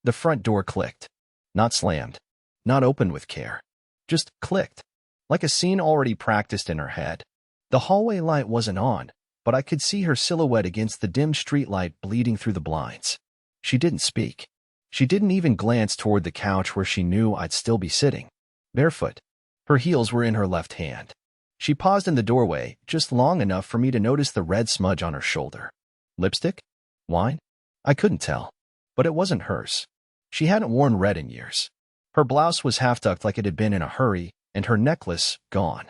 The front door clicked. Not slammed. Not opened with care. Just clicked. Like a scene already practiced in her head. The hallway light wasn't on, but I could see her silhouette against the dim streetlight bleeding through the blinds. She didn't speak. She didn't even glance toward the couch where she knew I'd still be sitting. Barefoot. Her heels were in her left hand. She paused in the doorway, just long enough for me to notice the red smudge on her shoulder. Lipstick? Wine? I couldn't tell. But it wasn't hers. She hadn't worn red in years. Her blouse was half-tucked like it had been in a hurry, and her necklace gone.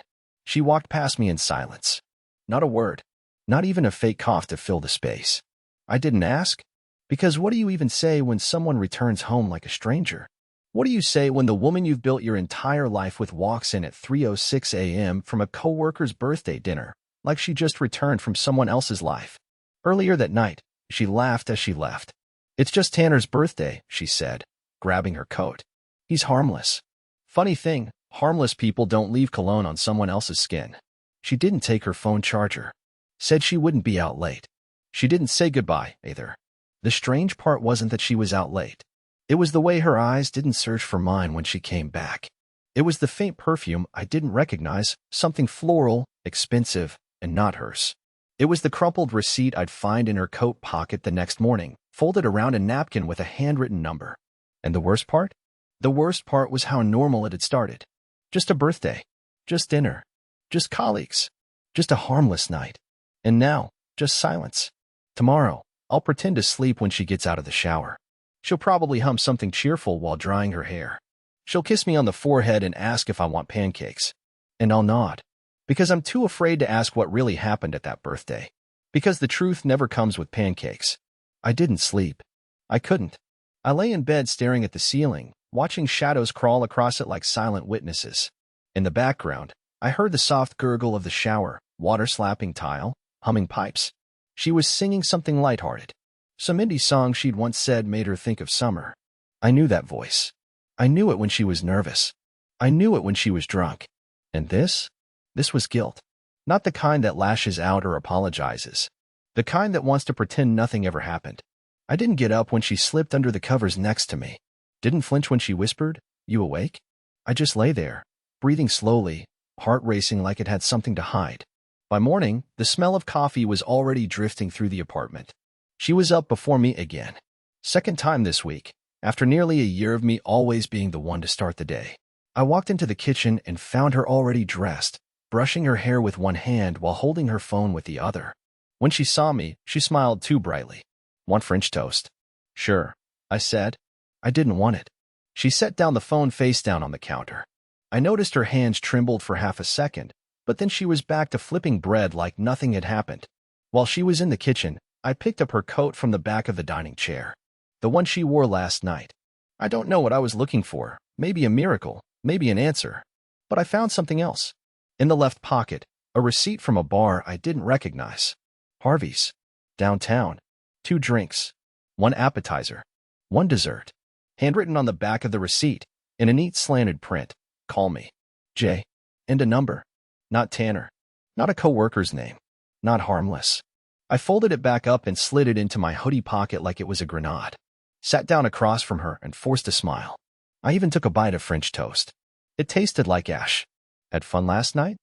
She walked past me in silence. Not a word. Not even a fake cough to fill the space. I didn't ask. Because what do you even say when someone returns home like a stranger? What do you say when the woman you've built your entire life with walks in at 3:06 a.m. from a coworker's birthday dinner, like she just returned from someone else's life? Earlier that night, she laughed as she left. "It's just Tanner's birthday," she said, grabbing her coat. "He's harmless." Funny thing, harmless people don't leave cologne on someone else's skin. She didn't take her phone charger. Said she wouldn't be out late. She didn't say goodbye, either. The strange part wasn't that she was out late. It was the way her eyes didn't search for mine when she came back. It was the faint perfume I didn't recognize, something floral, expensive, and not hers. It was the crumpled receipt I'd find in her coat pocket the next morning, folded around a napkin with a handwritten number. And the worst part? The worst part was how normal it had started. Just a birthday. Just dinner. Just colleagues. Just a harmless night. And now, just silence. Tomorrow, I'll pretend to sleep when she gets out of the shower. She'll probably hum something cheerful while drying her hair. She'll kiss me on the forehead and ask if I want pancakes. And I'll nod. Because I'm too afraid to ask what really happened at that birthday. Because the truth never comes with pancakes. I didn't sleep. I couldn't. I lay in bed staring at the ceiling, watching shadows crawl across it like silent witnesses. In the background, I heard the soft gurgle of the shower, water slapping tile, humming pipes. She was singing something lighthearted. Some indie song she'd once said made her think of summer. I knew that voice. I knew it when she was nervous. I knew it when she was drunk. And this? This was guilt. Not the kind that lashes out or apologizes. The kind that wants to pretend nothing ever happened. I didn't get up when she slipped under the covers next to me. Didn't flinch when she whispered, "You awake?" I just lay there, breathing slowly, heart racing like it had something to hide. By morning, the smell of coffee was already drifting through the apartment. She was up before me again. Second time this week, after nearly a year of me always being the one to start the day. I walked into the kitchen and found her already dressed, brushing her hair with one hand while holding her phone with the other. When she saw me, she smiled too brightly. "Want French toast?" "Sure," I said. I didn't want it. She set down the phone face down on the counter. I noticed her hands trembled for half a second, but then she was back to flipping bread like nothing had happened. While she was in the kitchen, I picked up her coat from the back of the dining chair. The one she wore last night. I don't know what I was looking for. Maybe a miracle, maybe an answer. But I found something else. In the left pocket, a receipt from a bar I didn't recognize. Harvey's. Downtown. 2 drinks. 1 appetizer. 1 dessert. Handwritten on the back of the receipt, in a neat slanted print. Call me. Jay. And a number. Not Tanner. Not a coworker's name. Not harmless. I folded it back up and slid it into my hoodie pocket like it was a grenade. Sat down across from her and forced a smile. I even took a bite of French toast. It tasted like ash. Had fun last night?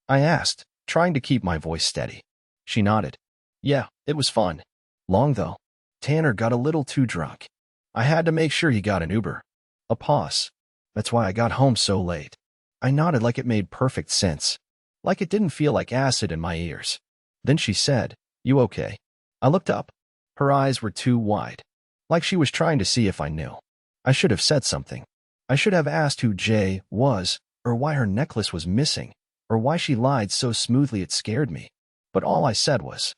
I asked, trying to keep my voice steady. She nodded. Yeah, it was fun. Long though. Tanner got a little too drunk. I had to make sure he got an Uber. A pause. That's why I got home so late. I nodded like it made perfect sense. Like it didn't feel like acid in my ears. Then she said, "You okay?" I looked up. Her eyes were too wide. Like she was trying to see if I knew. I should have said something. I should have asked who Jay was, or why her necklace was missing, or why she lied so smoothly it scared me. But all I said was,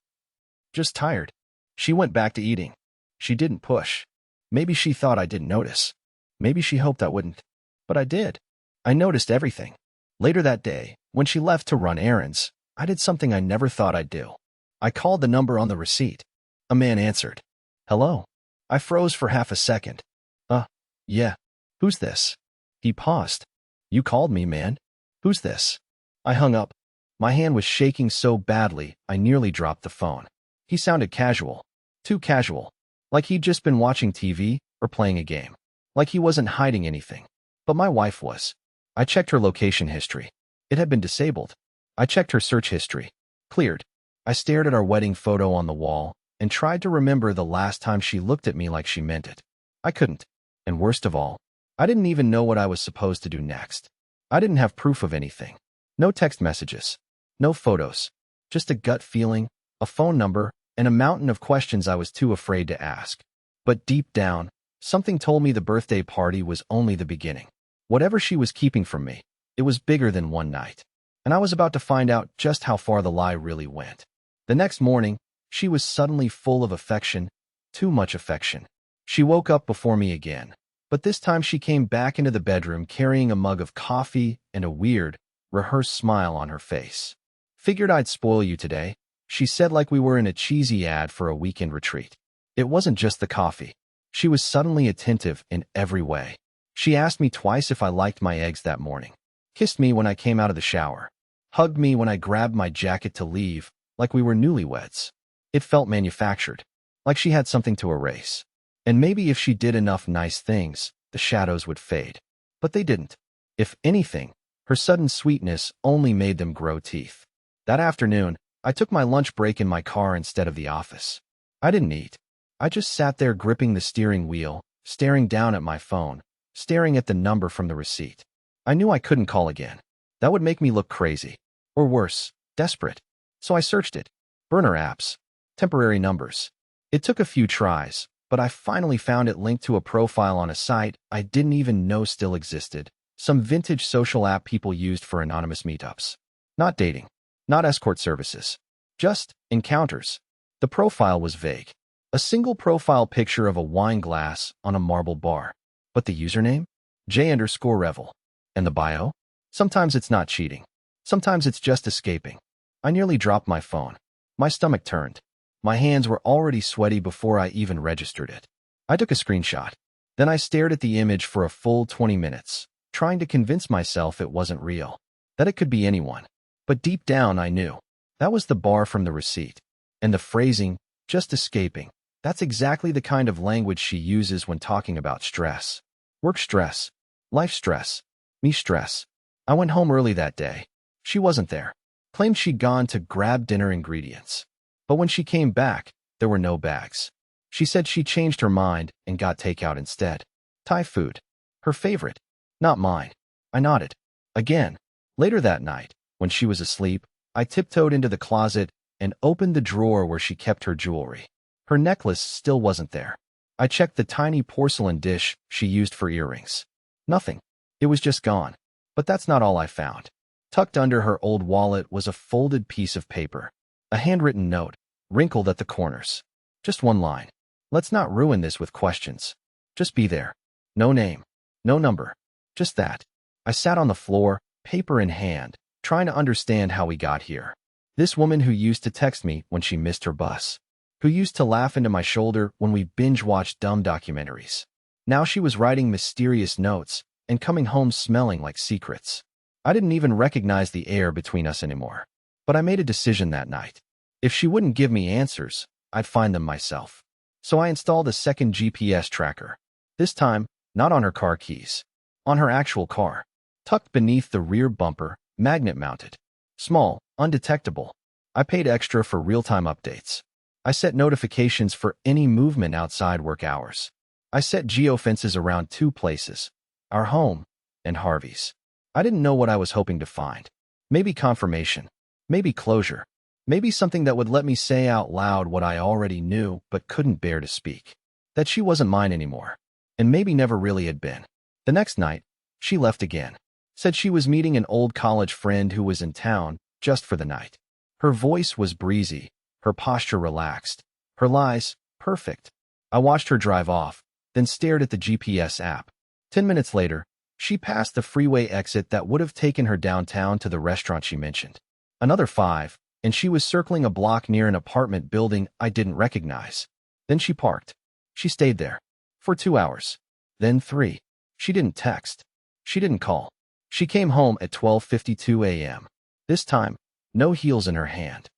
"Just tired." She went back to eating. She didn't push. Maybe she thought I didn't notice. Maybe she hoped I wouldn't. But I did. I noticed everything. Later that day, when she left to run errands, I did something I never thought I'd do. I called the number on the receipt. A man answered. "Hello." I froze for half a second. Yeah. Who's this?" He paused. "You called me, man. Who's this?" I hung up. My hand was shaking so badly, I nearly dropped the phone. He sounded casual. Too casual. Like he'd just been watching TV, or playing a game. Like he wasn't hiding anything. But my wife was. I checked her location history. It had been disabled. I checked her search history. Cleared. I stared at our wedding photo on the wall and tried to remember the last time she looked at me like she meant it. I couldn't. And worst of all, I didn't even know what I was supposed to do next. I didn't have proof of anything. No text messages. No photos. Just a gut feeling, a phone number, and a mountain of questions I was too afraid to ask. But deep down, something told me the birthday party was only the beginning. Whatever she was keeping from me, it was bigger than one night. And I was about to find out just how far the lie really went. The next morning, she was suddenly full of affection, too much affection. She woke up before me again, but this time she came back into the bedroom carrying a mug of coffee and a weird, rehearsed smile on her face. "Figured I'd spoil you today," she said like we were in a cheesy ad for a weekend retreat. It wasn't just the coffee. She was suddenly attentive in every way. She asked me twice if I liked my eggs that morning, kissed me when I came out of the shower, hugged me when I grabbed my jacket to leave, like we were newlyweds. It felt manufactured, like she had something to erase. And maybe if she did enough nice things, the shadows would fade. But they didn't. If anything, her sudden sweetness only made them grow teeth. That afternoon, I took my lunch break in my car instead of the office. I didn't eat. I just sat there gripping the steering wheel, staring down at my phone, staring at the number from the receipt. I knew I couldn't call again. That would make me look crazy. Or worse, desperate. So I searched it. Burner apps. Temporary numbers. It took a few tries, but I finally found it linked to a profile on a site I didn't even know still existed. Some vintage social app people used for anonymous meetups. Not dating. Not escort services. Just encounters. The profile was vague. A single profile picture of a wine glass on a marble bar. But the username? J_Revel. And the bio? Sometimes it's not cheating. Sometimes it's just escaping. I nearly dropped my phone. My stomach turned. My hands were already sweaty before I even registered it. I took a screenshot. Then I stared at the image for a full 20 minutes, trying to convince myself it wasn't real, that it could be anyone. But deep down I knew. That was the bar from the receipt. And the phrasing, just escaping, that's exactly the kind of language she uses when talking about stress. Work stress. Life stress. Me stress. I went home early that day. She wasn't there. Claimed she'd gone to grab dinner ingredients. But when she came back, there were no bags. She said she changed her mind and got takeout instead. Thai food. Her favorite. Not mine. I nodded. Again. Later that night, when she was asleep, I tiptoed into the closet and opened the drawer where she kept her jewelry. Her necklace still wasn't there. I checked the tiny porcelain dish she used for earrings. Nothing. It was just gone. But that's not all I found. Tucked under her old wallet was a folded piece of paper. A handwritten note, wrinkled at the corners. Just one line. "Let's not ruin this with questions. Just be there." No name. No number. Just that. I sat on the floor, paper in hand, trying to understand how we got here. This woman who used to text me when she missed her bus. Who used to laugh into my shoulder when we binge-watched dumb documentaries. Now she was writing mysterious notes and coming home smelling like secrets. I didn't even recognize the air between us anymore. But I made a decision that night. If she wouldn't give me answers, I'd find them myself. So I installed a second GPS tracker. This time, not on her car keys. On her actual car. Tucked beneath the rear bumper, magnet-mounted. Small, undetectable. I paid extra for real-time updates. I set notifications for any movement outside work hours. I set geofences around 2 places. Our home and Harvey's. I didn't know what I was hoping to find. Maybe confirmation. Maybe closure. Maybe something that would let me say out loud what I already knew but couldn't bear to speak. That she wasn't mine anymore. And maybe never really had been. The next night, she left again. Said she was meeting an old college friend who was in town just for the night. Her voice was breezy. Her posture relaxed. Her lies, perfect. I watched her drive off, then stared at the GPS app. 10 minutes later, she passed the freeway exit that would have taken her downtown to the restaurant she mentioned. Another 5, and she was circling a block near an apartment building I didn't recognize. Then she parked. She stayed there. For 2 hours. Then 3. She didn't text. She didn't call. She came home at 12:52 a.m. This time, no heels in her hand.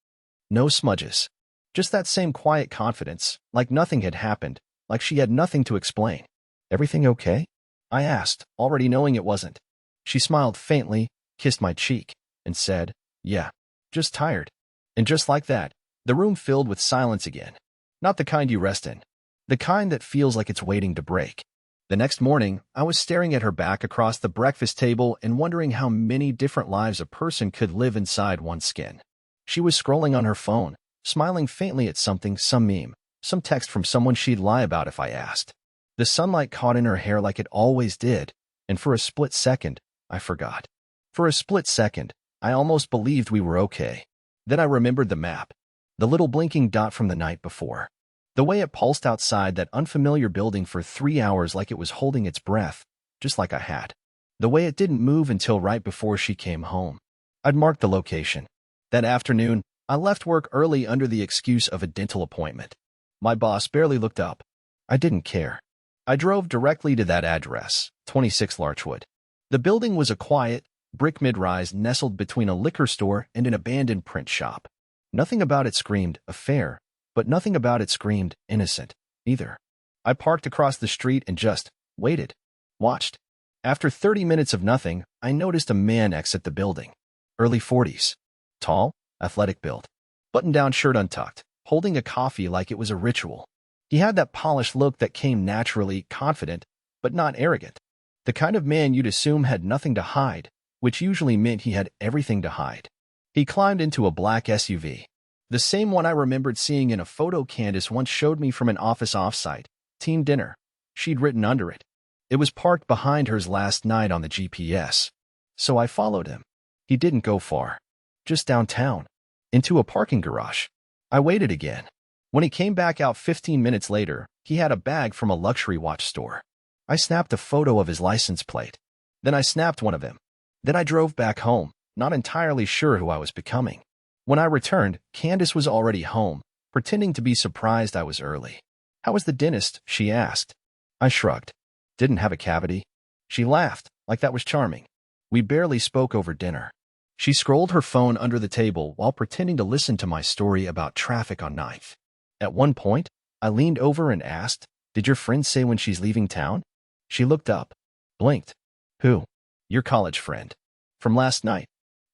No smudges. Just that same quiet confidence, like nothing had happened, like she had nothing to explain. "Everything okay?" I asked, already knowing it wasn't. She smiled faintly, kissed my cheek, and said, "Yeah, just tired." And just like that, the room filled with silence again. Not the kind you rest in. The kind that feels like it's waiting to break. The next morning, I was staring at her back across the breakfast table and wondering how many different lives a person could live inside one's skin. She was scrolling on her phone, smiling faintly at something, some meme, some text from someone she'd lie about if I asked. The sunlight caught in her hair like it always did, and for a split second, I forgot. For a split second, I almost believed we were okay. Then I remembered the map, the little blinking dot from the night before. The way it pulsed outside that unfamiliar building for 3 hours like it was holding its breath, just like I had. The way it didn't move until right before she came home. I'd marked the location. That afternoon, I left work early under the excuse of a dental appointment. My boss barely looked up. I didn't care. I drove directly to that address, 26 Larchwood. The building was a quiet, brick mid-rise nestled between a liquor store and an abandoned print shop. Nothing about it screamed affair, but nothing about it screamed innocent, either. I parked across the street and just waited. Watched. After 30 minutes of nothing, I noticed a man exit the building. Early 40s. Tall, athletic build. Button-down shirt untucked, holding a coffee like it was a ritual. He had that polished look that came naturally, confident, but not arrogant. The kind of man you'd assume had nothing to hide, which usually meant he had everything to hide. He climbed into a black SUV. The same one I remembered seeing in a photo Candace once showed me from an office offsite, team dinner. She'd written under it. It was parked behind hers last night on the GPS. So I followed him. He didn't go far. Just downtown. Into a parking garage. I waited again. When he came back out 15 minutes later, he had a bag from a luxury watch store. I snapped a photo of his license plate. Then I snapped one of him. Then I drove back home, not entirely sure who I was becoming. When I returned, Candace was already home, pretending to be surprised I was early. "How was the dentist?" she asked. I shrugged. "Didn't have a cavity." She laughed, like that was charming. We barely spoke over dinner. She scrolled her phone under the table while pretending to listen to my story about traffic on 9th. At one point, I leaned over and asked, "Did your friend say when she's leaving town?" She looked up, blinked. "Who?" "Your college friend. From last night."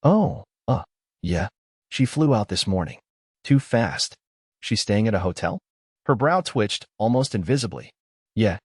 "Oh, yeah. She flew out this morning." "Too fast." "She's staying at a hotel?" Her brow twitched, almost invisibly. "Yeah.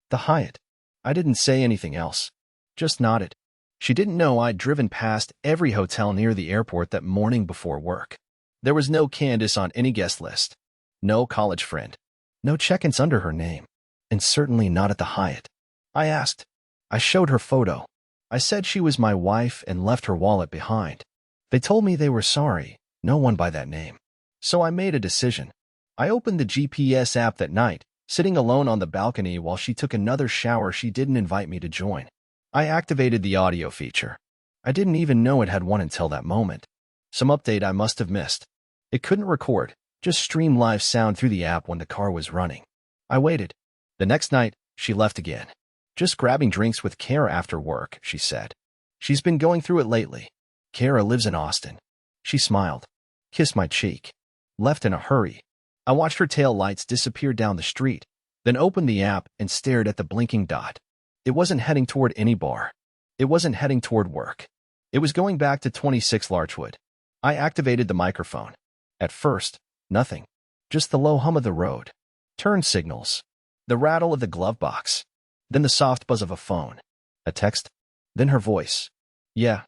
The Hyatt." I didn't say anything else. Just nodded. She didn't know I'd driven past every hotel near the airport that morning before work. There was no Candace on any guest list. No college friend. No check-ins under her name. And certainly not at the Hyatt. I asked. I showed her photo. I said she was my wife and left her wallet behind. They told me they were sorry, no one by that name. So I made a decision. I opened the GPS app that night, sitting alone on the balcony while she took another shower she didn't invite me to join. I activated the audio feature. I didn't even know it had one until that moment. Some update I must have missed. It couldn't record, just stream live sound through the app when the car was running. I waited. The next night, she left again. "Just grabbing drinks with Kara after work," she said. "She's been going through it lately. Kara lives in Austin." She smiled, kissed my cheek, left in a hurry. I watched her tail lights disappear down the street, then opened the app and stared at the blinking dot. It wasn't heading toward any bar. It wasn't heading toward work. It was going back to 26 Larchwood. I activated the microphone. At first, nothing. Just the low hum of the road. Turn signals. The rattle of the glove box. Then the soft buzz of a phone. A text. Then her voice. "Yeah.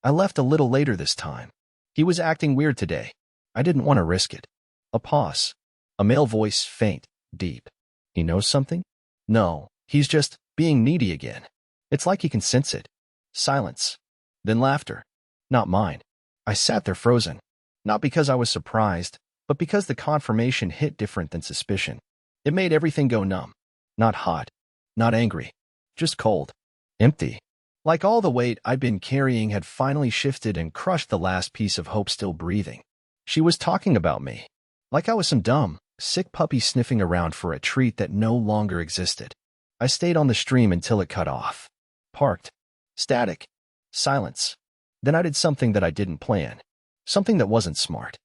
I left a little later this time. He was acting weird today. I didn't want to risk it." A pause. A male voice, faint, deep. "He knows something?" "No, he's just being needy again. It's like he can sense it." Silence. Then laughter. Not mine. I sat there frozen. Not because I was surprised, but because the confirmation hit different than suspicion. It made everything go numb. Not hot. Not angry. Just cold. Empty. Like all the weight I'd been carrying had finally shifted and crushed the last piece of hope still breathing. She was talking about me. Like I was some dumb, sick puppy sniffing around for a treat that no longer existed. I stayed on the stream until it cut off. Parked. Static. Silence. Then I did something that I didn't plan. Something that wasn't smart.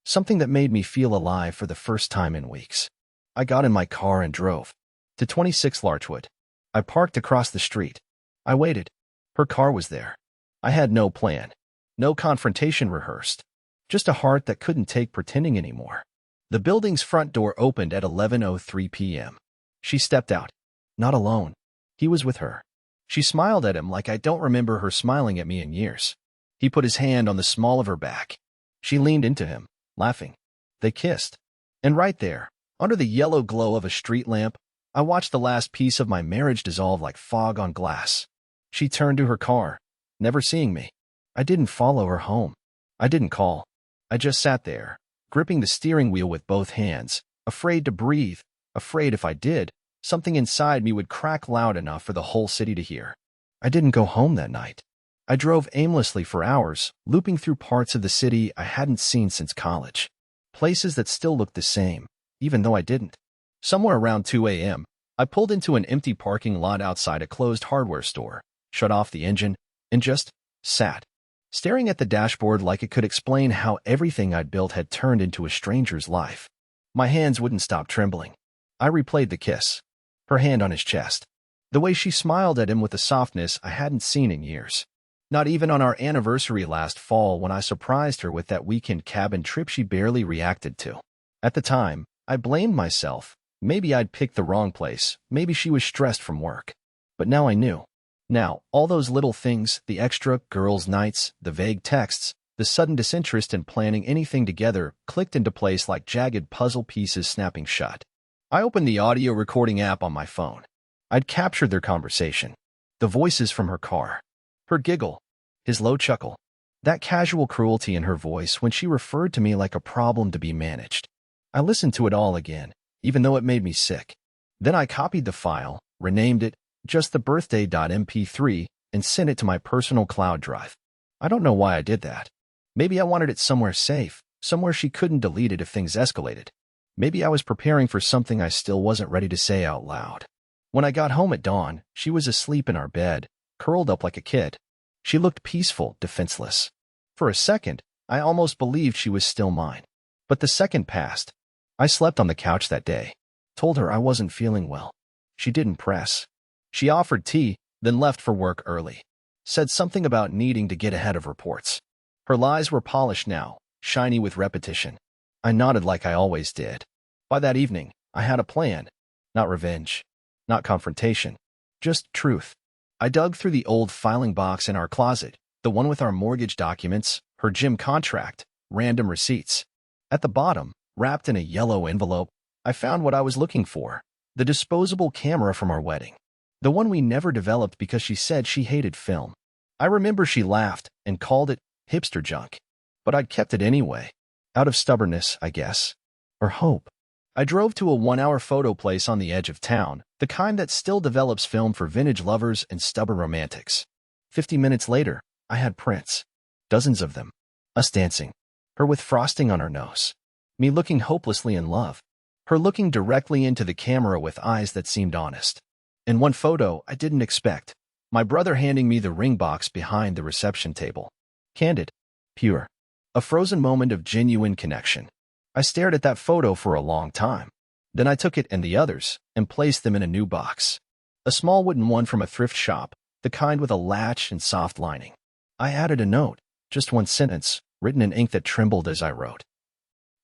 Something that made me feel alive for the first time in weeks. I got in my car and drove to 26 Larchwood. I parked across the street. I waited. Her car was there. I had no plan, no confrontation rehearsed, just a heart that couldn't take pretending anymore. The building's front door opened at 11:03 p.m. She stepped out. Not alone. He was with her. She smiled at him like I don't remember her smiling at me in years. He put his hand on the small of her back. She leaned into him, laughing. They kissed. And right there, under the yellow glow of a street lamp, I watched the last piece of my marriage dissolve like fog on glass. She turned to her car, never seeing me. I didn't follow her home. I didn't call. I just sat there, gripping the steering wheel with both hands, afraid to breathe, afraid if I did, something inside me would crack loud enough for the whole city to hear. I didn't go home that night. I drove aimlessly for hours, looping through parts of the city I hadn't seen since college. Places that still looked the same, even though I didn't. Somewhere around 2 a.m., I pulled into an empty parking lot outside a closed hardware store, shut off the engine, and just sat, staring at the dashboard like it could explain how everything I'd built had turned into a stranger's life. My hands wouldn't stop trembling. I replayed the kiss, her hand on his chest, the way she smiled at him with a softness I hadn't seen in years. Not even on our anniversary last fall when I surprised her with that weekend cabin trip she barely reacted to. At the time, I blamed myself. Maybe I'd picked the wrong place. Maybe she was stressed from work. But now I knew. Now, all those little things, the extra girls' nights, the vague texts, the sudden disinterest in planning anything together, clicked into place like jagged puzzle pieces snapping shut. I opened the audio recording app on my phone. I'd captured their conversation. The voices from her car. Her giggle. His low chuckle. That casual cruelty in her voice when she referred to me like a problem to be managed. I listened to it all again, even though it made me sick. Then I copied the file, renamed it just the birthday.mp3, and sent it to my personal cloud drive. I don't know why I did that. Maybe I wanted it somewhere safe, somewhere she couldn't delete it if things escalated. Maybe I was preparing for something I still wasn't ready to say out loud. When I got home at dawn, she was asleep in our bed, curled up like a kid. She looked peaceful, defenseless. For a second, I almost believed she was still mine. But the second passed. I slept on the couch that day. Told her I wasn't feeling well. She didn't press. She offered tea, then left for work early. Said something about needing to get ahead of reports. Her lies were polished now, shiny with repetition. I nodded like I always did. By that evening, I had a plan. Not revenge. Not confrontation. Just truth. I dug through the old filing box in our closet, the one with our mortgage documents, her gym contract, random receipts. At the bottom, wrapped in a yellow envelope, I found what I was looking for, the disposable camera from our wedding. The one we never developed because she said she hated film. I remember she laughed and called it hipster junk. But I'd kept it anyway. Out of stubbornness, I guess. Or hope. I drove to a 1-hour photo place on the edge of town, the kind that still develops film for vintage lovers and stubborn romantics. 50 minutes later, I had prints. Dozens of them. Us dancing. Her with frosting on her nose. Me looking hopelessly in love. Her looking directly into the camera with eyes that seemed honest. In one photo I didn't expect. My brother handing me the ring box behind the reception table. Candid. Pure. A frozen moment of genuine connection. I stared at that photo for a long time. Then I took it and the others and placed them in a new box. A small wooden one from a thrift shop, the kind with a latch and soft lining. I added a note, just one sentence, written in ink that trembled as I wrote.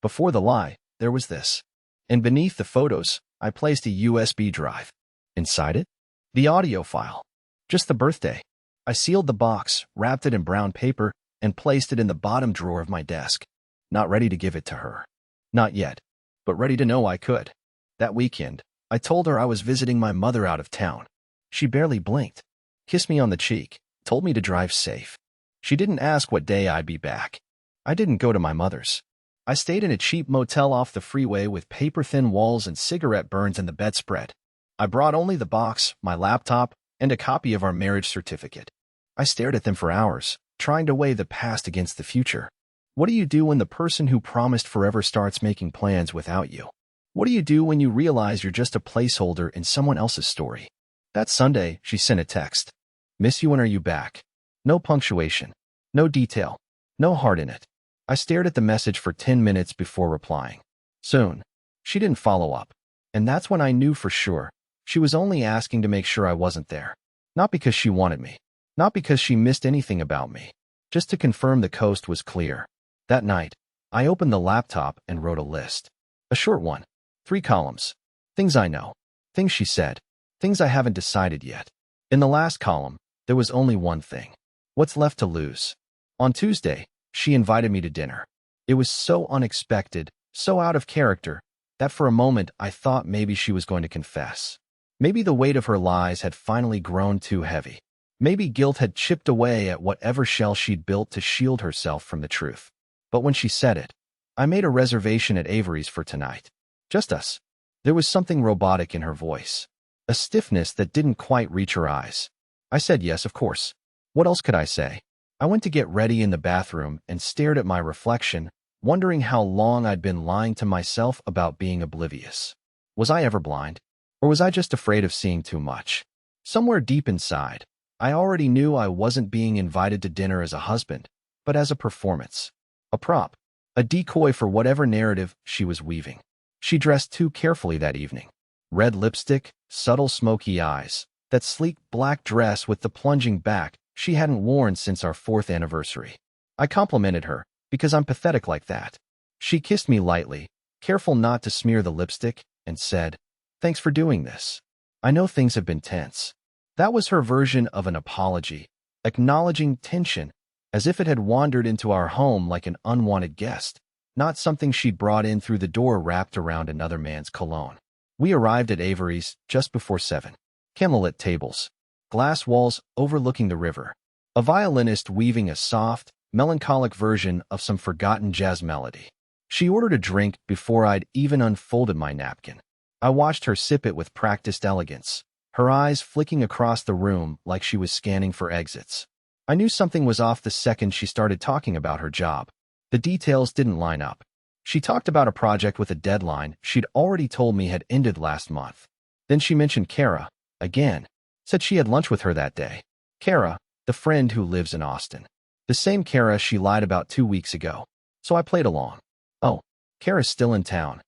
Before the lie, there was this. And beneath the photos, I placed a USB drive. Inside it, the audio file. Just the birthday. I sealed the box, wrapped it in brown paper, and placed it in the bottom drawer of my desk. Not ready to give it to her. Not yet, but ready to know I could. That weekend, I told her I was visiting my mother out of town. She barely blinked, kissed me on the cheek, told me to drive safe. She didn't ask what day I'd be back. I didn't go to my mother's. I stayed in a cheap motel off the freeway with paper-thin walls and cigarette burns in the bedspread. I brought only the box, my laptop, and a copy of our marriage certificate. I stared at them for hours, trying to weigh the past against the future. What do you do when the person who promised forever starts making plans without you? What do you do when you realize you're just a placeholder in someone else's story? That Sunday, she sent a text. Miss you, when are you back? No punctuation. No detail. No heart in it. I stared at the message for 10 minutes before replying. Soon. She didn't follow up. And that's when I knew for sure she was only asking to make sure I wasn't there. Not because she wanted me. Not because she missed anything about me. Just to confirm the coast was clear. That night, I opened the laptop and wrote a list. A short one. 3 columns. Things I know. Things she said. Things I haven't decided yet. In the last column, there was only one thing. What's left to lose? On Tuesday, she invited me to dinner. It was so unexpected, so out of character, that for a moment I thought maybe she was going to confess. Maybe the weight of her lies had finally grown too heavy. Maybe guilt had chipped away at whatever shell she'd built to shield herself from the truth. But when she said it, I made a reservation at Avery's for tonight. Just us. There was something robotic in her voice. A stiffness that didn't quite reach her eyes. I said yes, of course. What else could I say? I went to get ready in the bathroom and stared at my reflection, wondering how long I'd been lying to myself about being oblivious. Was I ever blind? Or was I just afraid of seeing too much? Somewhere deep inside, I already knew I wasn't being invited to dinner as a husband, but as a performance. A prop. A decoy for whatever narrative she was weaving. She dressed too carefully that evening. Red lipstick, subtle smoky eyes, that sleek black dress with the plunging back she hadn't worn since our 4th anniversary. I complimented her, because I'm pathetic like that. She kissed me lightly, careful not to smear the lipstick, and said, "Thanks for doing this. I know things have been tense." That was her version of an apology, acknowledging tension, as if it had wandered into our home like an unwanted guest, not something she'd brought in through the door wrapped around another man's cologne. We arrived at Avery's just before 7. Candlelit tables, glass walls overlooking the river, a violinist weaving a soft, melancholic version of some forgotten jazz melody. She ordered a drink before I'd even unfolded my napkin. I watched her sip it with practiced elegance, her eyes flicking across the room like she was scanning for exits. I knew something was off the second she started talking about her job. The details didn't line up. She talked about a project with a deadline she'd already told me had ended last month. Then she mentioned Kara, again, said she had lunch with her that day. Kara, the friend who lives in Austin. The same Kara she lied about 2 weeks ago. So I played along. "Oh, Kara's still in town."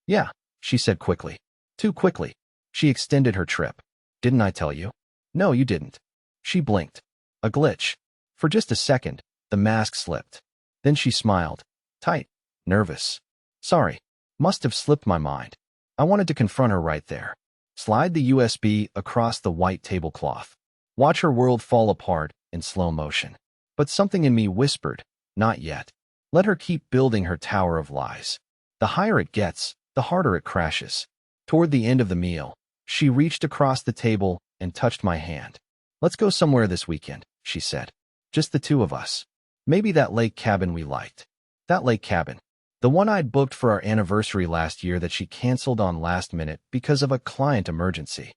"Yeah," she said quickly. Too quickly. She extended her trip. "Didn't I tell you?" "No, you didn't." She blinked. A glitch. For just a second, the mask slipped. Then she smiled. Tight. Nervous. "Sorry. Must have slipped my mind." I wanted to confront her right there. Slide the USB across the white tablecloth. Watch her world fall apart in slow motion. But something in me whispered, not yet. Let her keep building her tower of lies. The higher it gets, the harder it crashes. Toward the end of the meal, she reached across the table and touched my hand. "Let's go somewhere this weekend," she said. "Just the 2 of us. Maybe that lake cabin we liked." That lake cabin. The one I'd booked for our anniversary last year that she canceled on last minute because of a client emergency.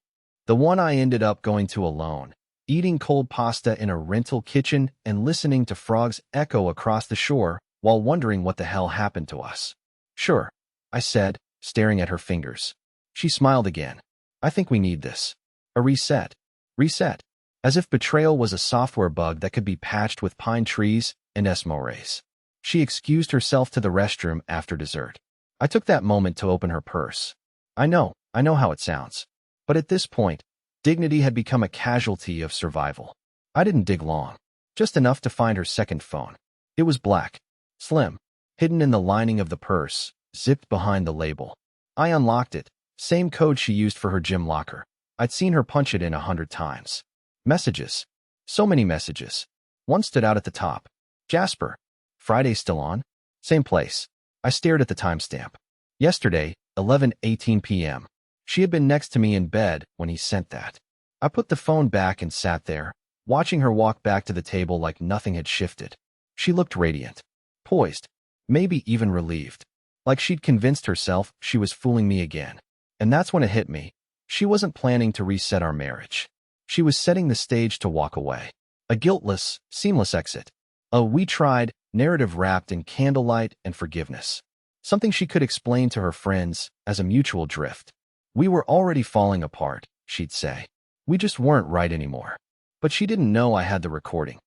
The one I ended up going to alone, eating cold pasta in a rental kitchen and listening to frogs echo across the shore while wondering what the hell happened to us. "Sure," I said, staring at her fingers. She smiled again. "I think we need this. A reset." Reset. As if betrayal was a software bug that could be patched with pine trees and esmores. She excused herself to the restroom after dessert. I took that moment to open her purse. I know how it sounds. But at this point, dignity had become a casualty of survival. I didn't dig long. Just enough to find her second phone. It was black. Slim. Hidden in the lining of the purse, zipped behind the label. I unlocked it. Same code she used for her gym locker. I'd seen her punch it in 100 times. Messages. So many messages. One stood out at the top. "Jasper. Friday still on?" Same place. I stared at the timestamp. Yesterday, 11:18 p.m. She had been next to me in bed when he sent that. I put the phone back and sat there, watching her walk back to the table like nothing had shifted. She looked radiant. Poised. Maybe even relieved. Like she'd convinced herself she was fooling me again. And that's when it hit me. She wasn't planning to reset our marriage. She was setting the stage to walk away. A guiltless, seamless exit. A "we tried" narrative wrapped in candlelight and forgiveness. Something she could explain to her friends as a mutual drift. "We were already falling apart," she'd say. "We just weren't right anymore." But she didn't know I had the recording.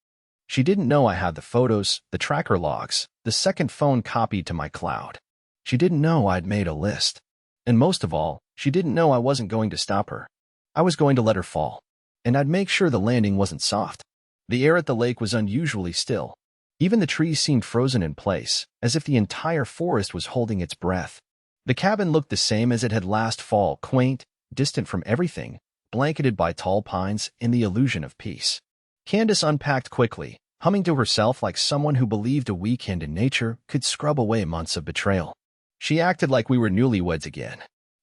She didn't know I had the photos, the tracker logs, the second phone copied to my cloud. She didn't know I'd made a list. And most of all, she didn't know I wasn't going to stop her. I was going to let her fall. And I'd make sure the landing wasn't soft. The air at the lake was unusually still. Even the trees seemed frozen in place, as if the entire forest was holding its breath. The cabin looked the same as it had last fall, quaint, distant from everything, blanketed by tall pines and the illusion of peace. Candace unpacked quickly, humming to herself like someone who believed a weekend in nature could scrub away months of betrayal. She acted like we were newlyweds again.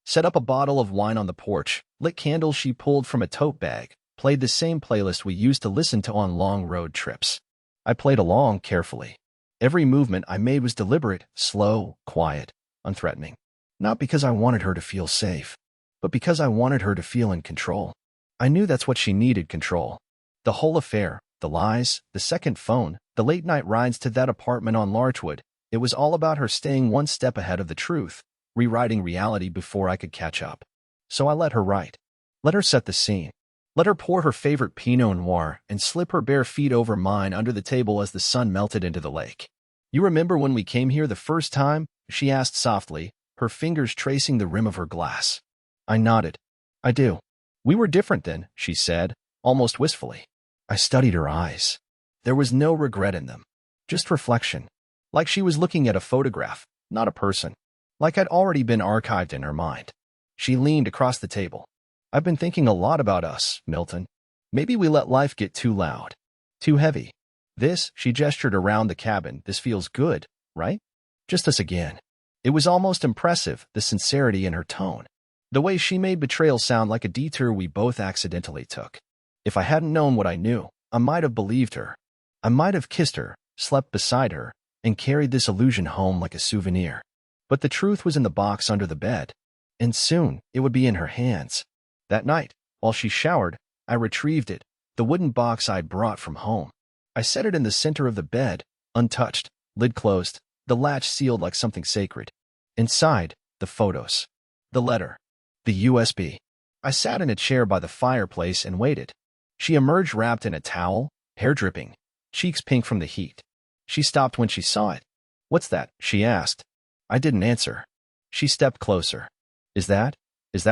Set up a bottle of wine on the porch, lit candles she pulled from a tote bag, played the same playlist we used to listen to on long road trips. I played along carefully. Every movement I made was deliberate, slow, quiet, unthreatening. Not because I wanted her to feel safe, but because I wanted her to feel in control. I knew that's what she needed: control. The whole affair, the lies, the second phone, the late-night rides to that apartment on Larchwood, it was all about her staying one step ahead of the truth, rewriting reality before I could catch up. So I let her write. Let her set the scene. Let her pour her favorite Pinot Noir and slip her bare feet over mine under the table as the sun melted into the lake. "You remember when we came here the first time?" she asked softly, her fingers tracing the rim of her glass. I nodded. "I do. We were different then," she said, almost wistfully. I studied her eyes. There was no regret in them, just reflection. Like she was looking at a photograph, not a person. Like I'd already been archived in her mind. She leaned across the table. "I've been thinking a lot about us, Milton. Maybe we let life get too loud, too heavy. This," she gestured around the cabin, "this feels good, right? Just us again." It was almost impressive, the sincerity in her tone. The way she made betrayal sound like a detour we both accidentally took. If I hadn't known what I knew, I might have believed her. I might have kissed her, slept beside her, and carried this illusion home like a souvenir. But the truth was in the box under the bed, and soon it would be in her hands. That night, while she showered, I retrieved it, the wooden box I'd brought from home. I set it in the center of the bed, untouched, lid closed, the latch sealed like something sacred. Inside, the photos. The letter. The USB. I sat in a chair by the fireplace and waited. She emerged wrapped in a towel, hair dripping, cheeks pink from the heat. She stopped when she saw it. "What's that?" she asked. I didn't answer. She stepped closer. Is that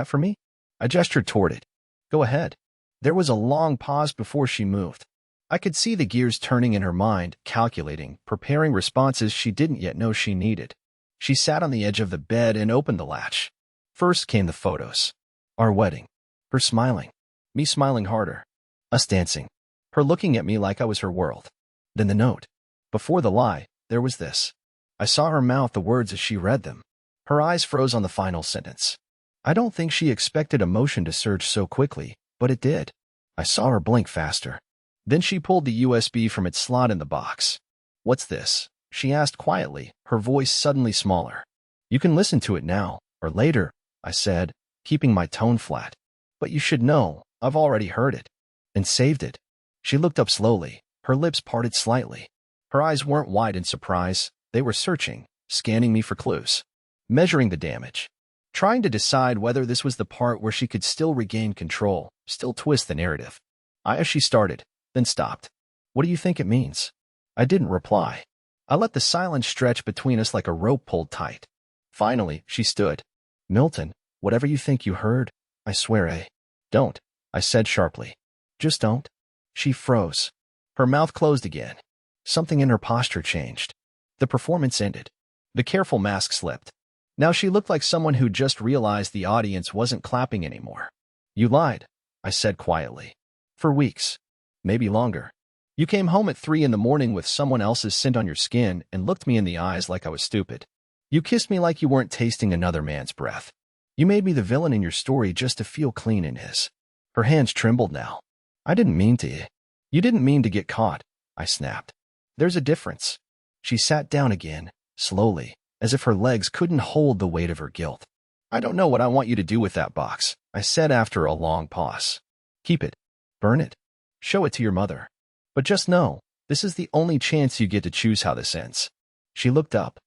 for me?" I gestured toward it. "Go ahead." There was a long pause before she moved. I could see the gears turning in her mind, calculating, preparing responses she didn't yet know she needed. She sat on the edge of the bed and opened the latch. First came the photos. Our wedding. Her smiling. Me smiling harder. Us dancing. Her looking at me like I was her world. Then the note. Before the lie, there was this. I saw her mouth the words as she read them. Her eyes froze on the final sentence. I don't think she expected emotion to surge so quickly, but it did. I saw her blink faster. Then she pulled the USB from its slot in the box. "What's this?" she asked quietly, her voice suddenly smaller. "You can listen to it now, or later," I said, keeping my tone flat. "But you should know, I've already heard it. And saved it." She looked up slowly, her lips parted slightly. Her eyes weren't wide in surprise, they were searching, scanning me for clues. Measuring the damage. Trying to decide whether this was the part where she could still regain control, still twist the narrative. As she started, then stopped. "What do you think it means?" I didn't reply. I let the silence stretch between us like a rope pulled tight. Finally, she stood. "Milton, whatever you think you heard, I swear don't," I said sharply. "Just don't." She froze. Her mouth closed again. Something in her posture changed. The performance ended. The careful mask slipped. Now she looked like someone who just realized the audience wasn't clapping anymore. "You lied," I said quietly. "For weeks. Maybe longer. You came home at 3 in the morning with someone else's scent on your skin and looked me in the eyes like I was stupid. You kissed me like you weren't tasting another man's breath. You made me the villain in your story just to feel clean in his." Her hands trembled now. "I didn't mean to." "You didn't mean to get caught," I snapped. "There's a difference." She sat down again, slowly, as if her legs couldn't hold the weight of her guilt. "I don't know what I want you to do with that box," I said after a long pause. "Keep it. Burn it. Show it to your mother. But just know, this is the only chance you get to choose how this ends." She looked up.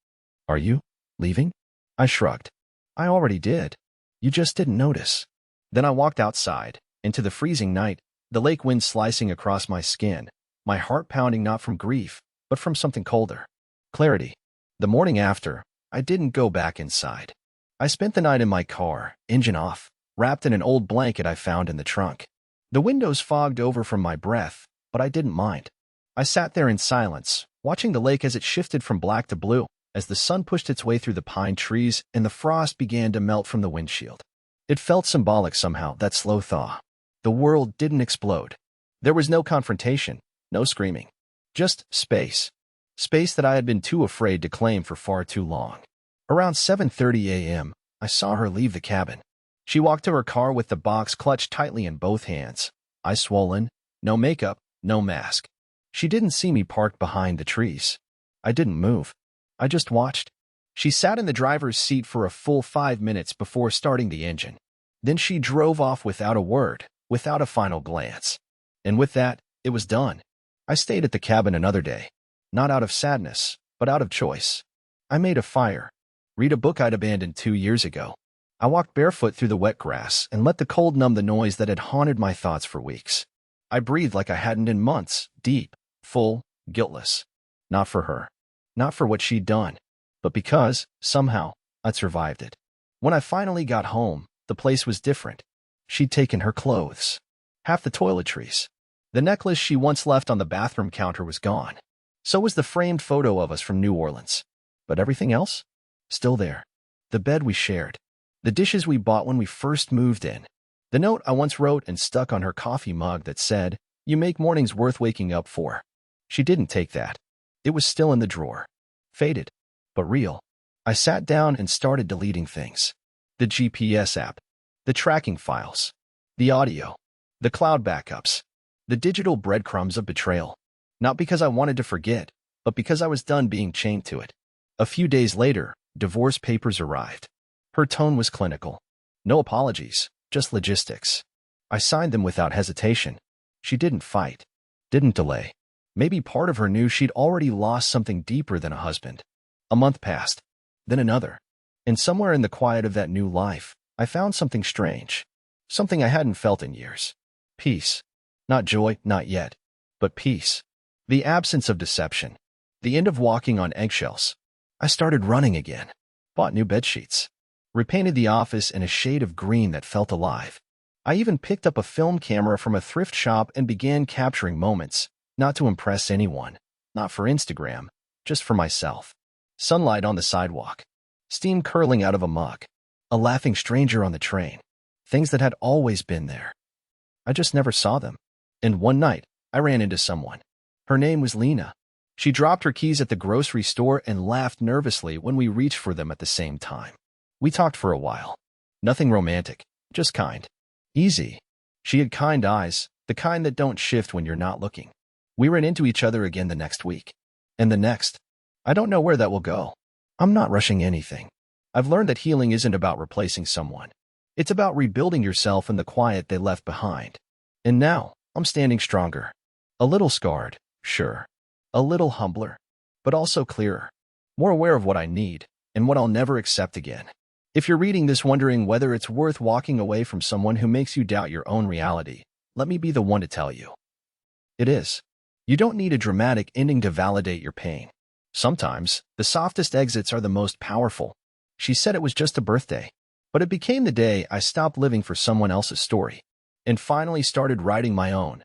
"Are you leaving?" I shrugged. "I already did. You just didn't notice." Then I walked outside, into the freezing night, the lake wind slicing across my skin, my heart pounding not from grief, but from something colder. Clarity. The morning after, I didn't go back inside. I spent the night in my car, engine off, wrapped in an old blanket I found in the trunk. The windows fogged over from my breath, but I didn't mind. I sat there in silence, watching the lake as it shifted from black to blue, as the sun pushed its way through the pine trees and the frost began to melt from the windshield. It felt symbolic somehow, that slow thaw. The world didn't explode. There was no confrontation, no screaming. Just space. Space that I had been too afraid to claim for far too long. Around 7:30 a.m., I saw her leave the cabin. She walked to her car with the box clutched tightly in both hands, eyes swollen, no makeup, no mask. She didn't see me parked behind the trees. I didn't move. I just watched. She sat in the driver's seat for a full 5 minutes before starting the engine. Then she drove off without a word, without a final glance. And with that, it was done. I stayed at the cabin another day, not out of sadness, but out of choice. I made a fire, read a book I'd abandoned 2 years ago. I walked barefoot through the wet grass and let the cold numb the noise that had haunted my thoughts for weeks. I breathed like I hadn't in months, deep, full, guiltless. Not for her. Not for what she'd done, but because, somehow, I'd survived it. When I finally got home, the place was different. She'd taken her clothes. Half the toiletries. The necklace she once left on the bathroom counter was gone. So was the framed photo of us from New Orleans. But everything else? Still there. The bed we shared. The dishes we bought when we first moved in. The note I once wrote and stuck on her coffee mug that said, "You make mornings worth waking up for." She didn't take that. It was still in the drawer. Faded, but real. I sat down and started deleting things. The GPS app. The tracking files. The audio. The cloud backups. The digital breadcrumbs of betrayal. Not because I wanted to forget, but because I was done being chained to it. A few days later, divorce papers arrived. Her tone was clinical. No apologies, just logistics. I signed them without hesitation. She didn't fight. Didn't delay. Maybe part of her knew she'd already lost something deeper than a husband. A month passed. Then another. And somewhere in the quiet of that new life, I found something strange. Something I hadn't felt in years. Peace. Not joy, not yet. But peace. The absence of deception. The end of walking on eggshells. I started running again. Bought new bedsheets. Repainted the office in a shade of green that felt alive. I even picked up a film camera from a thrift shop and began capturing moments, not to impress anyone, not for Instagram, just for myself. Sunlight on the sidewalk. Steam curling out of a mug. A laughing stranger on the train. Things that had always been there. I just never saw them. And one night, I ran into someone. Her name was Lena. She dropped her keys at the grocery store and laughed nervously when we reached for them at the same time. We talked for a while. Nothing romantic, just kind. Easy. She had kind eyes, the kind that don't shift when you're not looking. We ran into each other again the next week. And the next. I don't know where that will go. I'm not rushing anything. I've learned that healing isn't about replacing someone. It's about rebuilding yourself in the quiet they left behind. And now, I'm standing stronger. A little scarred, sure. A little humbler, but also clearer. More aware of what I need and what I'll never accept again. If you're reading this wondering whether it's worth walking away from someone who makes you doubt your own reality, let me be the one to tell you. It is. You don't need a dramatic ending to validate your pain. Sometimes, the softest exits are the most powerful. She said it was just a birthday, but it became the day I stopped living for someone else's story and finally started writing my own.